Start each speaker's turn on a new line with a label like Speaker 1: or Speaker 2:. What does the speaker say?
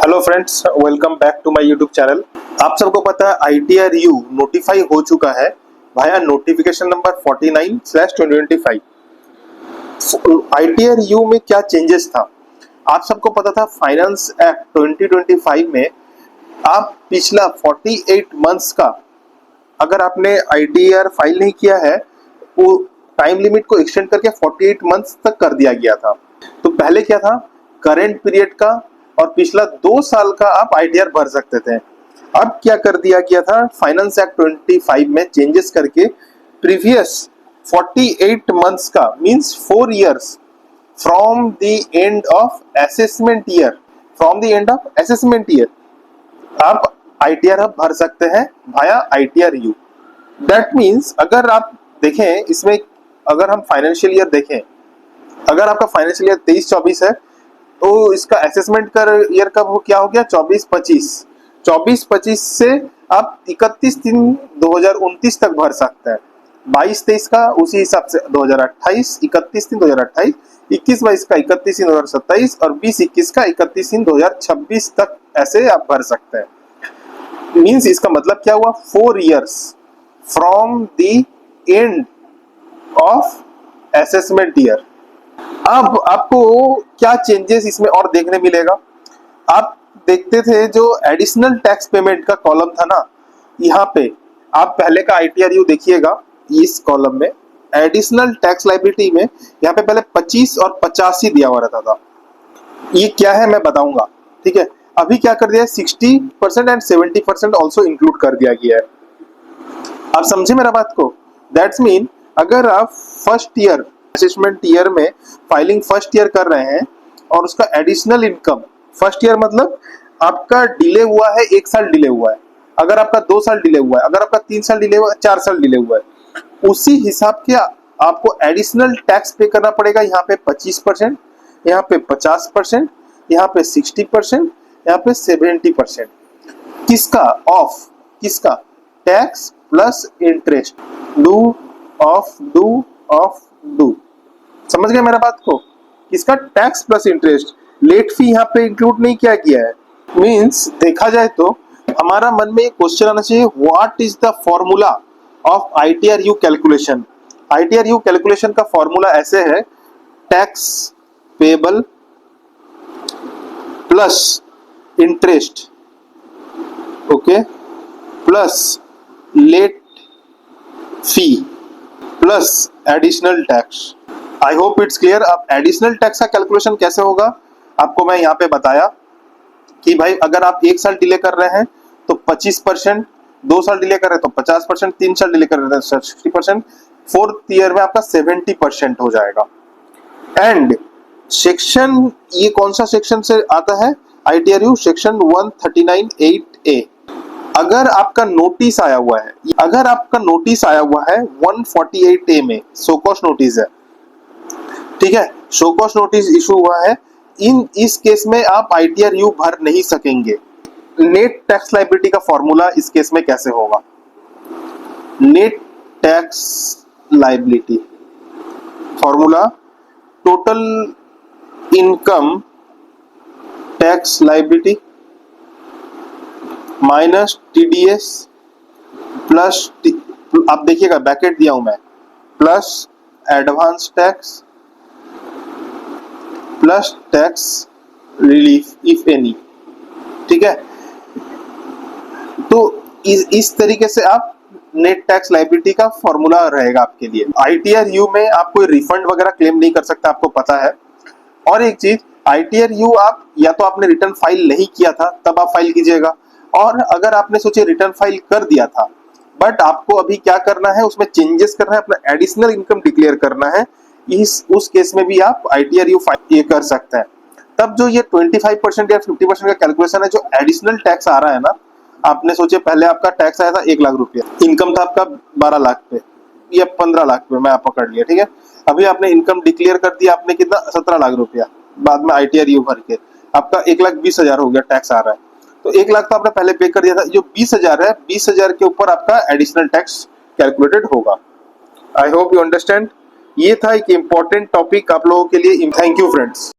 Speaker 1: Hello friends, welcome back to my YouTube channel. आप सबको पता है ITRU नोटिफाई हो चुका है भाया नोटिफिकेशन नंबर 49/2025। ITRU में क्या चेंजेस था आप सबको पता था। फाइनेंस एक्ट 2025 में आप पिछला 48 मंथ्स का अगर आपने ITR फाइल नहीं किया है वो टाइम लिमिट को एक्सटेंड करके 48 मंथ्स तक कर दिया गया था। तो पहले क्या था, करंट पीरियड का और पिछला 2 साल का आप ITR भर सकते थे। अब क्या कर दिया गया था, फाइनेंस एक्ट 25 में चेंजेस करके प्रीवियस 48 मंथ्स का means 4 years from the end of assessment year आप ITR अब भर सकते हैं भाया ITRU। दैट मीन्स अगर आप देखें इसमें, अगर हम फाइनेंशियल ईयर देखें, अगर आपका फाइनेंशियल ईयर 23-24 है तो इसका असेसमेंट कर ईयर कब हो क्या हो गया 24-25 से आप 31/3/2029 तक भर सकते हैं। 22-23 का उसी हिसाब से 2028, 31/3/2028, 21-22 का 31/3/2027 और 20-21 का 31/3/2026 तक ऐसे आप भर सकते हैं। मीन्स इसका मतलब क्या हुआ, 4 years from the end of assessment year. अब आपको क्या चेंजेस इसमें और देखने मिलेगा, आप देखते थे जो एडिशनल टैक्स पेमेंट का कॉलम था ना, यहाँ पे आप पहले का ITRU देखिएगा। इस कॉलम में एडिशनल टैक्स लायबिलिटी में यहाँ पे पहले 25 और 85 दिया हुआ रहता था। ये क्या है मैं बताऊंगा, ठीक है। अभी क्या कर दिया है, 60% एंड 70% ऑल्सो इंक्लूड कर दिया गया है। आप समझे मेरा बात को। दैट्स मीन अगर आप फर्स्ट ईयर असेसमेंट ईयर में फाइलिंग फर्स्ट ईयर कर रहे हैं और उसका एडिशनल इनकम, फर्स्ट ईयर मतलब आपका डिले हुआ है, 1 साल डिले हुआ है, अगर आपका 2 साल डिले हुआ है, अगर आपका 3 साल डिले हुआ है, 4 साल डिले हुआ है, उसी हिसाब के आपको एडिशनल टैक्स पे करना पड़ेगा। यहाँ पे 25%, यहाँ पे 50%, यहाँ पे 60%, यहाँ पे 70%। किसका ऑफ, किसका tax plus interest, due of समझ गए मेरा बात को। किसका tax plus interest, late fee यहाँ पे इंक्लूड नहीं किया गया है। मींस देखा जाए तो हमारा मन में क्वेश्चन आना चाहिए, what is the formula of ITRU calculation. ITRU calculation का फॉर्मूला ऐसे है, tax payable plus interest, okay, plus late fee plus additional tax. I hope it's clear. अब एडिशनल टैक्स का कैलकुलेशन कैसे होगा आपको मैं यहाँ पे बताया कि भाई अगर आप 1 साल डिले कर रहे हैं तो 25%, 2 साल डिले कर रहे हैं तो 50%, 3 साल डिले कर रहे हैं तो 60%, 4th ईयर में आपका 70% हो जाएगा। एंड सेक्शन, ये कौन सा सेक्शन से आता है ITRU, सेक्शन 139(8)A। अगर आपका नोटिस आया हुआ है, अगर आपका नोटिस आया हुआ है 148A में, शोकॉश नोटिस है, ठीक है, शोकॉश नोटिस इशू हुआ है, इस केस में आप ITRU भर नहीं सकेंगे। नेट टैक्स लायबिलिटी का फॉर्मूला इस केस में कैसे होगा, net tax liability formula, total income tax liability minus TDS plus, आप देखिएगा ब्रैकेट दिया हूं मैं, plus advance tax plus tax relief if any, ठीक है। तो इस तरीके से आप नेट टैक्स लायबिलिटी का फॉर्मूला रहेगा आपके लिए। ITRU में आप कोई रिफंड वगैरह क्लेम नहीं कर सकता, आपको पता है। और एक चीज, ITRU आप या तो आपने रिटर्न फाइल नहीं किया था तब आप फाइल कीजिएगा, और अगर आपने सोचे रिटर्न फाइल कर दिया था बट आपको अभी क्या करना है, उसमें चेंजेस करना है, अपना एडिशनल इनकम डिक्लेयर करना है, उस केस में भी आप ITRU फाइल ये कर सकते हैं। तब जो ये 25% या 50% का कैलकुलेशन है, जो एडिशनल टैक्स आ रहा है ना, आपने सोचे पहले आपका टैक्स आया था 1 लाख रुपया, इनकम था आपका 12 लाख पे या 15 लाख पे, मैं आप पकड़ लिया, ठीक है। अभी आपने इनकम डिक्लेयर कर दिया, आपने कितना 17 लाख रुपया, बाद में ITRU भर के आपका 1,20,000 हो गया, टैक्स आ रहा है। तो 1 लाख तो आपने पहले पे कर दिया था, जो 20,000 है, 20,000 के ऊपर आपका एडिशनल टैक्स कैलकुलेटेड होगा। I hope you understand. ये था एक इंपॉर्टेंट टॉपिक आप लोगों के लिए। Thank you friends.